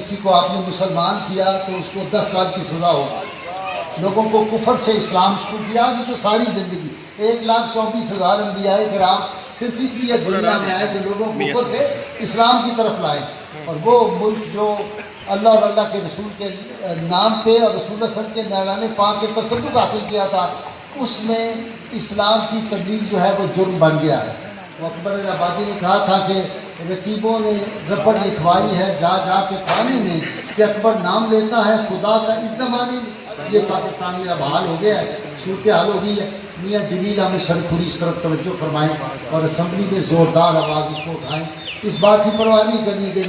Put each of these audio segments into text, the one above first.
کسی کو آپ نے مسلمان کیا تو اس کو 10 سال کی سزا ہوگی. لوگوں کو کفر سے اسلام صوفیاء کی تو ساری زندگی 1,24,000 انبیاء کرام صرف اس لیے دنیا میں آئے کہ لوگوں کو کفر سے اسلام کی طرف لائے. اور وہ ملک جو اللہ اور اللہ کے رسول کے نام پہ اور رسول اللہ صلی اللہ علیہ وسلم کے نعران پاک کے تصدق حاصل کیا تھا، اس میں اسلام کی تبلیغ جو ہے وہ جرم بن گیا ہے. وہ اکبر آبادی نے کہا تھا کہ رقیبوں نے ربڑ لکھوائی ہے جا جا کے تھانے میں کہ اکبر نام لیتا ہے خدا کا اس زمانے میں. یہ پاکستان میں اب حال ہو گیا ہے، صورتحال ہو گئی ہے. میاں جلیل احمد شرپوری اس طرف توجہ فرمائیں اور اسمبلی میں زوردار آواز اس کو اٹھائیں. اس بات کی پرواہ نہیں کرنی کہ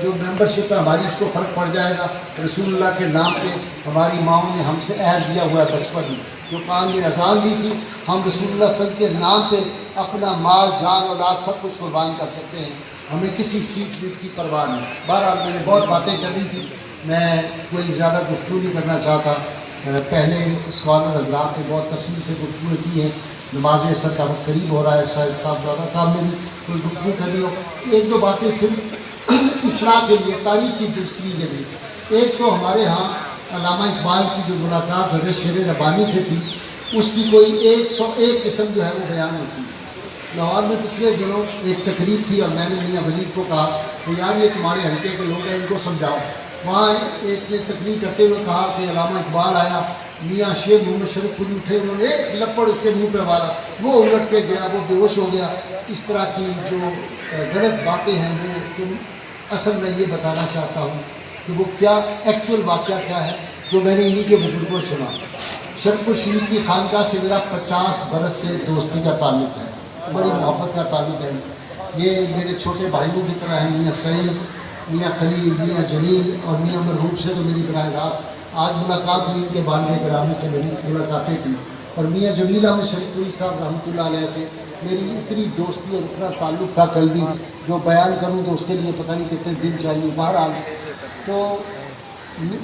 جو ممبرشپ ہے ہماری اس کو فرق پڑ جائے گا. رسول اللہ کے نام پہ ہماری ماؤں نے ہم سے عہد دیا ہوا ہے بچپن میں، جو کام میں اذان دی تھی، ہم رسول اللہ صلی اللہ علیہ وسلم کے نام پہ اپنا مال جان اولاد سب کچھ قربان کر سکتے ہیں. ہمیں کسی سیٹ ویٹ کی پرواہ نہیں. بہرحال میں نے بہت باتیں کرنی تھی، میں کوئی زیادہ گفتگو نہیں کرنا چاہتا. پہلے اسکالر حضرات نے بہت تفصیل سے گفتگو کی ہے. نماز عصر کا وقت قریب ہو رہا ہے، شاید صاحبزادہ صاحب نے بھی کوئی گفتگو کرنی ہو. ایک دو باتیں صرف اصلاح کے لیے، تاریخی درستگی کے لیے. ایک تو ہمارے ہاں علامہ اقبال کی جو ملاقات حضرت شیر ربانی سے تھی، اس کی کوئی 101 قسم جو ہے وہ بیان ہوتی ہے. لاہور میں پچھلے دنوں ایک تقریب تھی اور میں نے میاں ولید کو کہا کہ یار یہ تمہارے حلقے کے لوگ ہیں، ان کو سمجھاؤ. وہاں ایک نے تقریر کرتے ہوئے کہا کہ علامہ اقبال آیا، میاں شیر محمد شریف پوری اٹھے، انہوں نے ایک لپڑ اس کے منہ پہ مارا، وہ الٹ کے گیا، وہ بے ہوش ہو گیا. اس طرح کی جو غلط باتیں ہیں وہ اصل میں یہ بتانا چاہتا ہوں کہ وہ کیا ایکچوئل واقعہ کیا ہے جو میں نے انہی کے بزرگوں سے سنا. شرپور شریف کی خانقاہ سے میرا 50 برس سے دوستی کا تعلق ہے، بڑی محبت کا تعلق ہے. یہ میرے چھوٹے بھائیوں کی طرح ہیں. میاں سعید، میاں خلیل، میاں جلیل اور میاں مرحوم سے تو میری براہ راست آج ملاقات ہوئی، ان کے والد گرامی سے میری ملاقاتیں تھیں. اور میاں جلیل احمد شریف پوری صاحب رحمۃ اللہ علیہ سے میری اتنی دوستی اور اتنا تعلق تھا کل بھی جو بیان کروں تو اس کے لیے پتہ نہیں کتنے دن چاہیے. بہرحال تو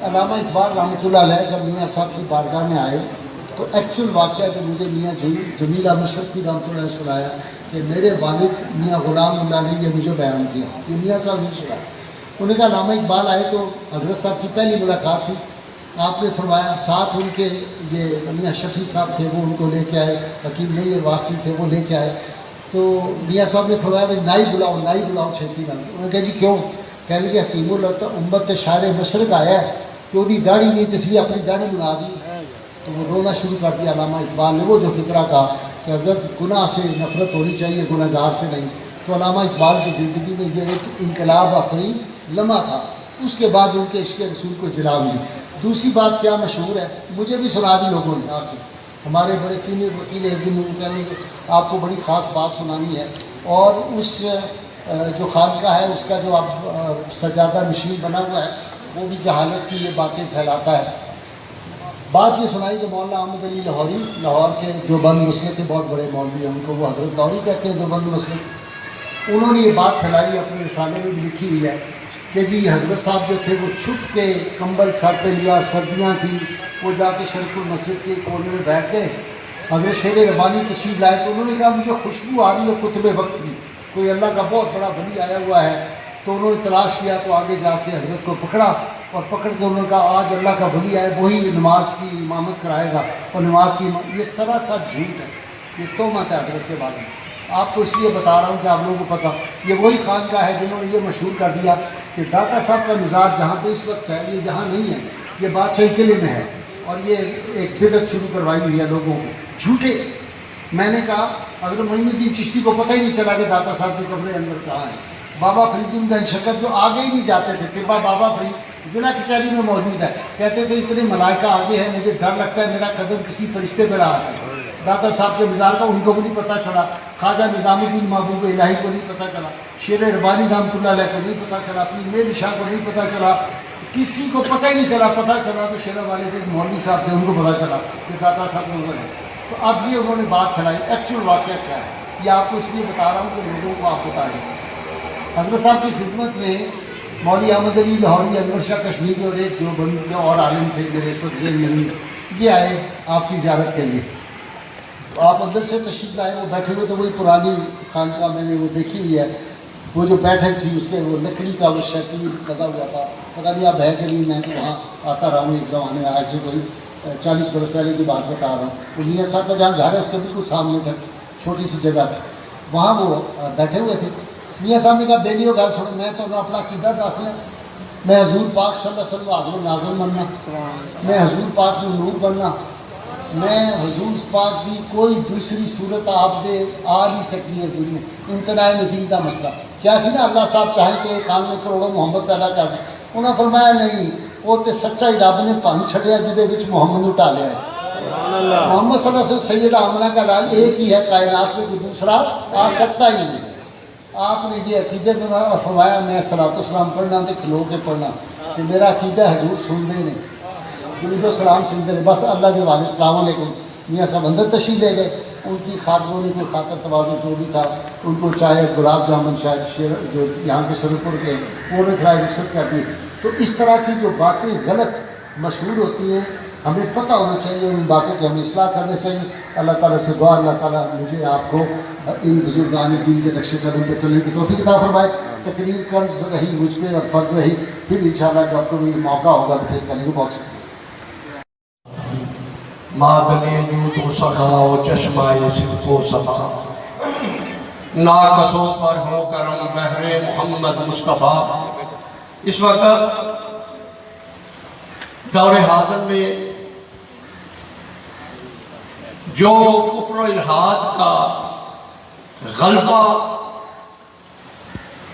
علامہ اقبال رحمۃ اللہ علیہ جب میاں صاحب کی بارگاہ میں آئے تو ایکچوئل واقعہ جو مجھے میاں جمیل احمد شریف رحمۃ اللہ نے سنایا کہ میرے والد میاں غلام اللہ نے یہ مجھے بیان کیا، یہ میاں صاحب نے سنایا. انہوں نے کہا علامہ اقبال آئے تو حضرت صاحب کی پہلی ملاقات تھی. آپ نے فرمایا ساتھ ان کے یہ میاں شفیع صاحب تھے، وہ ان کو لے کے آئے، حکیم نہیں واسطے تھے وہ لے کے آئے. تو میاں صاحب نے فرمایا بھائی نائی بلاؤ چھیتی نال. انہوں نے کہا جی کیوں؟ کہنے لگے حکیم امت کے شاعر مشرق آیا ہے کہ وہ داڑھی نہیں تو اس لیے اپنی داڑھی بنا دی. تو وہ رونا شروع کر دیا علامہ اقبال نے. وہ جو فکرہ کہا کہ حضرت گناہ سے نفرت ہونی چاہیے، گناہ گار سے نہیں. تو علامہ اقبال کی زندگی میں یہ ایک انقلاب آفرین لمحہ تھا. اس کے بعد ان کے عشق رسول کو جلا ملی. دوسری بات کیا مشہور ہے، مجھے بھی سنا دی لوگوں نے آ کے. ہمارے بڑے سینئر وکیل ایک دن مجھے کہنے کہ آپ کو بڑی خاص بات سنانی ہے، اور اس جو خانقاہ ہے اس کا جو اب سجادہ نشین بنا ہوا ہے وہ بھی جہالت کی یہ باتیں پھیلاتا ہے. بات یہ سنائی کہ مولانا احمد علی لاہوری، لاہور کے دیوبند مسلک کے بہت بڑے مولوی ہیں، ان کو وہ حضرت لاہوری کہتے ہیں دیوبند مسلک. انہوں نے یہ بات پھیلائی، اپنے رسالے میں بھی لکھی ہوئی ہے کہ جی حضرت صاحب جو تھے وہ چھپ کے کمبل سر پہ لیا، سردیاں تھیں، وہ جا کے شریف المسجد کے کونے میں بیٹھ گئے. حضرت شیر ربانی تشریف لائے تو انہوں نے کہا مجھے خوشبو آ رہی ہے کتب وقت کی، کوئی اللہ کا بہت بڑا ولی آیا ہوا ہے. تو انہوں نے تلاش کیا تو آگے جا کے حضرت کو پکڑا، اور پکڑ کے انہوں نے کہا آج اللہ کا ولی آئے وہی نماز کی امامت کرائے گا. اور نماز کی یہ سراسر جھوٹ ہے، یہ تہمت ہے حضرت کے بارے میں. آپ کو اس لیے بتا رہا ہوں کہ آپ لوگوں کو پتہ، یہ وہی خانقاہ ہے جنہوں نے یہ مشہور کر دیا کہ داتا صاحب کا مزاج جہاں پہ اس وقت ہے یہ جہاں نہیں ہے، یہ بادشاہی قلعے میں ہے. اور یہ ایک بدعت شروع کروائی ہوئی ہے لوگوں کو، جھوٹے. میں نے کہا اگر معین الدین چشتی کو پتہ ہی نہیں چلا کہ داتا صاحب کے کمرے اندر کہاں ہے. بابا فرید الدین شکر جو آگے ہی نہیں جاتے تھے، کہ بابا فرید ضلع کچہری میں موجود ہے، کہتے تھے اتنے ملائکہ آگے ہیں، مجھے ڈر لگتا ہے میرا قدم کسی فرشتے پر آ ہے. داتا صاحب کے مزار کا ان کو بھی نہیں پتہ چلا، خواجہ نظام الدین محبوب الہی کو نہیں پتہ چلا، شیر ربانی رحمۃ اللہ علیہ کو نہیں پتہ چلا، پیر میل شاہ کو نہیں پتہ چلا، کسی کو پتہ ہی نہیں چلا. پتہ چلا تو شیر والے کے مولوی صاحب تھے، ان کو پتہ چلا کہ داتا صاحب ادھر ہے. تو اب یہ انہوں نے بات پھیلائی. ایکچوئل واقعہ کیا ہے یہ آپ کو اس لیے بتا رہا ہوں کہ لوگوں کو آپ بتائیں. حضرت صاحب کی خدمت میں مولوی احمد علی لاہوری، انور شاہ کشمیری اور ایک دیوبند کے اور عالم تھے میرے اس وقت ذہن میں، یہ آئے آپ کی زیارت کے لیے. آپ اندر سے تشریف لائے، وہ بیٹھے ہوئے تو وہی پرانی خانقاہ میں نے وہ دیکھی ہوئی ہے. وہ جو بیٹھک تھی اس کے وہ لکڑی کا وہ شیطان لگا ہوا تھا، پتہ نہیں آپ ہے کہ نہیں، میں تو وہاں آتا رہا ہوں ایک زمانے میں، آج سے کوئی 40 برس پہلے کی بات بتا رہا ہوں. وہ میاں صاحب کا جہاں گھر ہے اس کے بالکل سامنے تھا، چھوٹی سی جگہ تھی، وہاں وہ بیٹھے ہوئے تھے. میاں صاحب نے کہا بیلیو گل سنو، میں تو اپنا عقیدہ دس لیں، میں حضور پاک صلی اللہ علیہ وسلم حاضر ناظر بننا، میں حضور پاک میں نور بننا، میں حضور پاک کی کوئی دوسری صورت آپ دے آ نہیں سکتی ہے دنیا. امتناع نظیر کا مسئلہ کیا سی نا، اللہ صاحب چاہیں کہ ایک خان میں کروڑوں محمد پیدا کر دیں. انہوں نے فرمایا نہیں، وہ تو سچا ہی رب نے بھن چھڑیا جہدے وچ محمد نو ٹالیا ہے. محمد صلی اللہ علیہ وسلم سید آمنہ کا لال ایک ہی ہے کائنات میں، کوئی دوسرا آ سکتا ہی نہیں. آپ نے یہ عقیدے میں فرمایا میں صلاۃ و سلام پڑھنا تو کھلو کے پڑھنا کہ میرا عقیدہ حضور سنتے نہیں، درود و سلام سنتے نہیں، بس اللہ کے والے السلام علیکم. میاں صاحب اندر تشریف لے گئے. ان کی خاتموں نے کوئی خاطر تواضع جو بھی تھا، ان کو چاہے گلاب جامن شاید شیر جو یہاں کے سرپور کے وہ نے کھلائے، رخصت کر دی. تو اس طرح کی جو باتیں غلط مشہور ہوتی ہیں ہمیں پتہ ہونا چاہیے، اور ان باتوں کی ہمیں اصلاح کرنا چاہیے. اللہ تعالیٰ سے دعا اللہ تعالیٰ مجھے آپ کو ان بزرگان دین کے نقش قدم پہ چلنے کی توفیق عطا فرمائے. تقریر قرض رہی مجھ پہ اور فرض رہی، پھر انشاءاللہ جب کوئی موقع ہوگا تو پھر کریں گے. بہت شکریہ. معدن جود و سخا و چشمہ صدق و صفا، ناقصوں پر ہو کرم بحر محمد مصطفیٰ. اس وقت دور حاضر میں جو کفر و الحاد کا غلبہ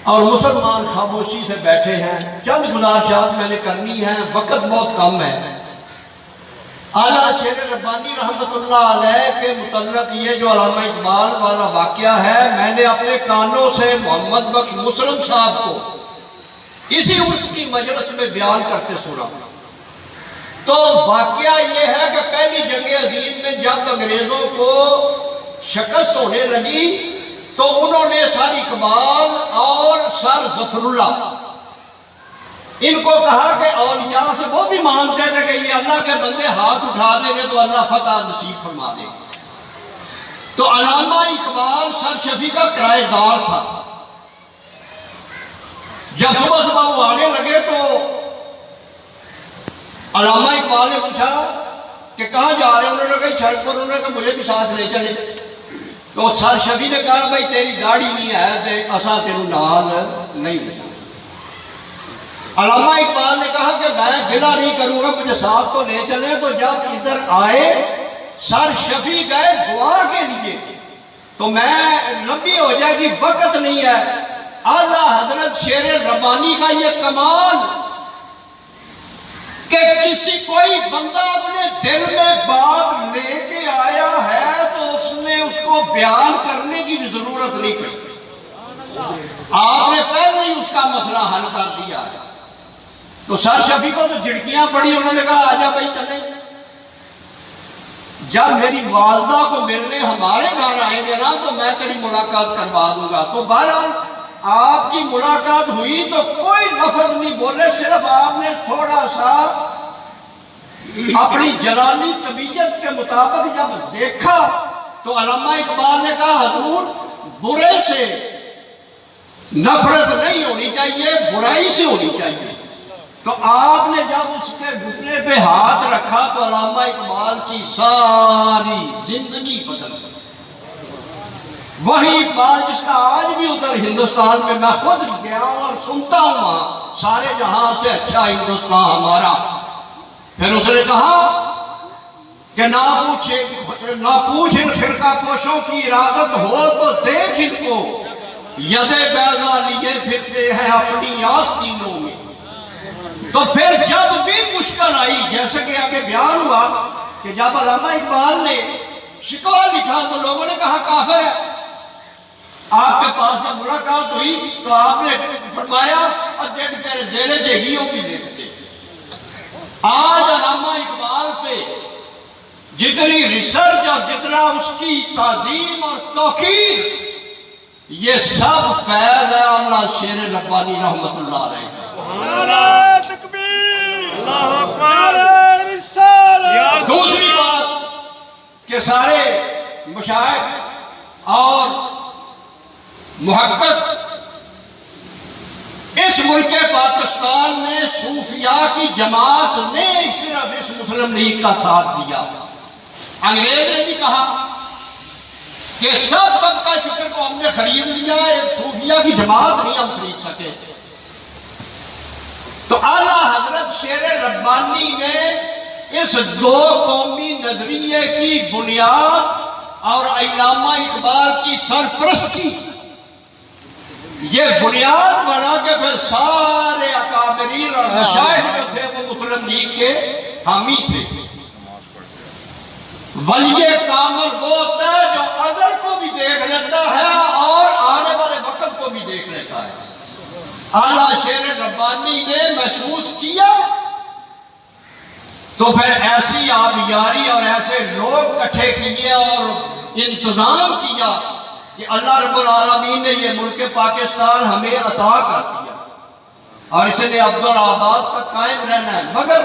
اور مسلمان خاموشی سے بیٹھے ہیں، چند گزارشات میں نے کرنی ہیں، وقت بہت کم ہے. اعلیٰ شیر ربانی رحمت اللہ علیہ کے متعلق یہ جو علامہ اقبال والا واقعہ ہے، میں نے اپنے کانوں سے محمد بخش مسلم صاحب کو اسی عرس کی مجلس میں بیان کرتے سنا. تو واقعہ یہ ہے کہ پہلی جنگ عظیم میں جب انگریزوں کو شکست ہونے لگی تو انہوں نے سر اقبال اور سر ظفر اللہ ان کو کہا کہ اولیاء سے، وہ بھی مانتے تھے کہ یہ اللہ کے بندے ہاتھ اٹھا دیں گے تو اللہ فتح نصیب فرما دے. تو علامہ اقبال سر شفیع کا کرایہ دار تھا. جب صبح صبح وہ آنے لگے تو علامہ اقبال نے پوچھا کہ کہاں جا رہے ہیں؟ انہوں نے کہا سڑک پر. انہوں نے کہا مجھے بھی ساتھ لے چلے. تو سر شفیع نے کہا بھائی تیری گاڑی نہیں ہے تو اساں تینوں نال نہیں لے. علامہ اقبال نے کہا کہ میں گلہ نہیں کروں گا، مجھے ساتھ تو لے چلیں. تو جب ادھر آئے سر شفیع گئے دعا کے لیے، تو میں لمبی ہو جائے گی وقت نہیں ہے. اعلیٰ حضرت شیر ربانی کا یہ کمال کہ کسی کوئی بندہ اپنے دل میں بات لے کے آیا ہے تو اس نے اس کو بیان کرنے کی بھی ضرورت نہیں پڑی، آپ نے پہلے ہی اس کا مسئلہ حل کر دیا. تو سر شفیع کو تو جھڑکیاں پڑی. انہوں نے کہا آجا بھائی چلیں. جب میری والدہ کو ملنے ہمارے گھر آئیں گے نا تو میں تیری ملاقات کروا دوں گا. تو بہرحال آپ کی ملاقات ہوئی تو کوئی لفظ نہیں بولے، صرف آپ نے تھوڑا سا اپنی جلالی طبیعت کے مطابق جب دیکھا تو علامہ اقبال نے کہا حضور برے سے نفرت نہیں ہونی چاہیے، برائی سے ہونی چاہیے. تو آپ نے جب اس کے گھٹنے پہ ہاتھ رکھا تو علامہ اقبال کی ساری زندگی بدل گئی. وہی اقبال جس کا آج بھی ادھر ہندوستان میں میں خود گیا ہوں اور سنتا ہوں وہاں سارے جہاں سے اچھا ہندوستان ہمارا. پھر اس نے کہا کہ نہ پوچھ ان فرقہ پوشوں کی ارادت ہو تو دیکھ ان کو، ید بیضا لیے پھرتے ہیں اپنی آستینوں میں. تو پھر جب بھی مشکل آئی، جیسے کہ آگے بیان ہوا کہ جب علامہ اقبال نے شکوہ لکھا تو لوگوں نے کہا کافر ہے. آپ کے پاس جب ملاقات ہوئی تو آپ نے فرمایا اور تیرے دینے سے ہی بھی دیکھتے. آج علامہ اقبال پہ جتنی ریسرچ اور جتنا اس کی تعظیم اور توقیر، یہ سب فیض ہے اللہ شیر ربانی رحمت اللہ علیہ. دوسری بات کہ سارے مشائخ اور محقق صوفیاء کی جماعت نے صرف اس مسلم لیگ کا ساتھ دیا. انگریز نے بھی کہا کہ سب طبقہ فکر کو ہم نے خرید لیا، ایک صوفیاء کی جماعت نہیں ہم خرید سکے. تو اعلیٰ حضرت شیر ربانی نے اس دو قومی نظریے کی بنیاد اور علامہ اقبال کی سرپرستی، یہ بنیاد بنا کے پھر سارے اکابرین اور مشائخ جو تھے وہ مسلم لیگ کے حامی تھے. ولی کامل وہ ہوتا ہے جو ازل کو بھی دیکھ لیتا ہے اور آنے والے وقت کو بھی دیکھ لیتا ہے. اعلیٰ شیر ربانی نے محسوس کیا تو پھر ایسی آبیاری اور ایسے لوگ اکٹھے کیے اور انتظام کیا کہ اللہ رب العالمین نے یہ ملک پاکستان ہمیں عطا کر دیا اور اس نے عبدالآباد تک قائم رہنا ہے. مگر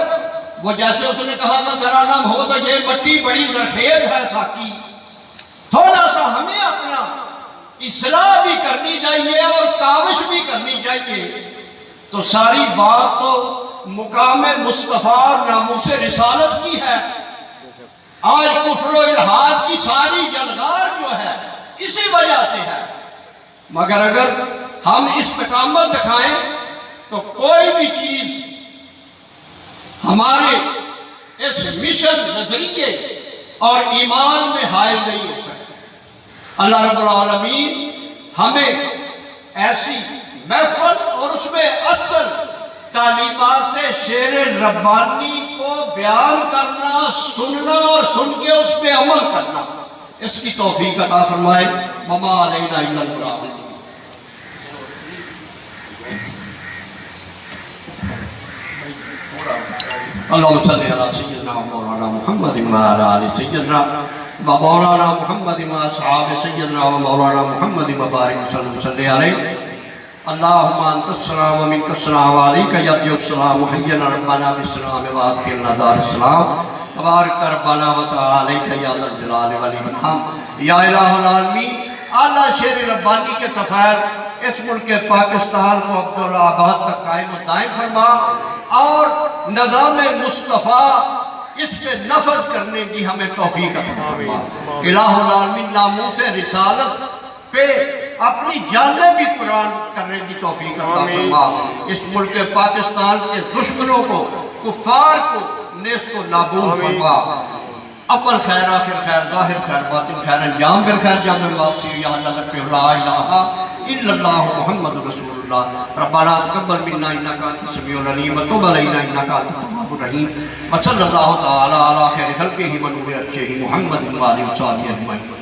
وہ جیسے اس نے کہا تھا ترانم ہو تو یہ مٹی بڑی زرخیز ہے ساقی، تھوڑا سا ہمیں اپنا اصلاح بھی کرنی چاہیے اور کاوش بھی کرنی چاہیے. تو ساری بات تو مقام مصطفیٰ اور ناموس رسالت کی ہے. آج کفر و الحاد کی ساری جلغار جو ہے اسی وجہ سے ہے. مگر اگر ہم استقامت دکھائیں تو کوئی بھی چیز ہمارے اس مشن نظریے اور ایمان میں حائل نہیں ہو سکتی. اللہ رب العالمین ہمیں ایسی محفل اور اس میں اصل تعلیمات شیر ربانی کو بیان کرنا، سننا اور سن کے اس پہ عمل کرنا، اس کی توفیق عطا فرمائے. وما علینا الا البلاغ. اللہم صلی علی سیدنا مولانا محمد وعلی آل سیدنا مولانا محمد واصحاب سیدنا مولانا محمد وبارک وسلم علیہ. اللہم انت السلام ومنک السلام علیک یبدئ السلام حینا ربنا بالسلام وادخلنا دار السلام. تبارک ربنا وتعالیک یا ذا الجلال والاکرام. یا الہ العالمین، اعلیٰ شیر ربانی کے تفائل اس ملک پاکستان کو عبدالآباد تک قائم و دائم فرما اور نظام مصطفیٰ اس پہ نفذ کرنے کی ہمیں توفیق عطا فرما. الہ العالمین ناموس رسالت پہ اپنی جانیں بھی قرآن کرنے کی توفیق عطا فرما. اس ملک پاکستان کے دشمنوں کو، کفار کو نیست و نابود فرما. اول خیر آخر خیر ظاہر خیر باطن خیر انجام بالخیر جامع واپسی یا اللہ پہ لا الہ الا اللہ محمد رسول اللہ. ربنا تقبل منا انک انت السمیع العلیم وتب علینا انک انت التواب الرحیم. وصلی اللہ تعالی علی خیر خلقہ ونور عرشہ محمد وآلہ وصحبہ اجمعین.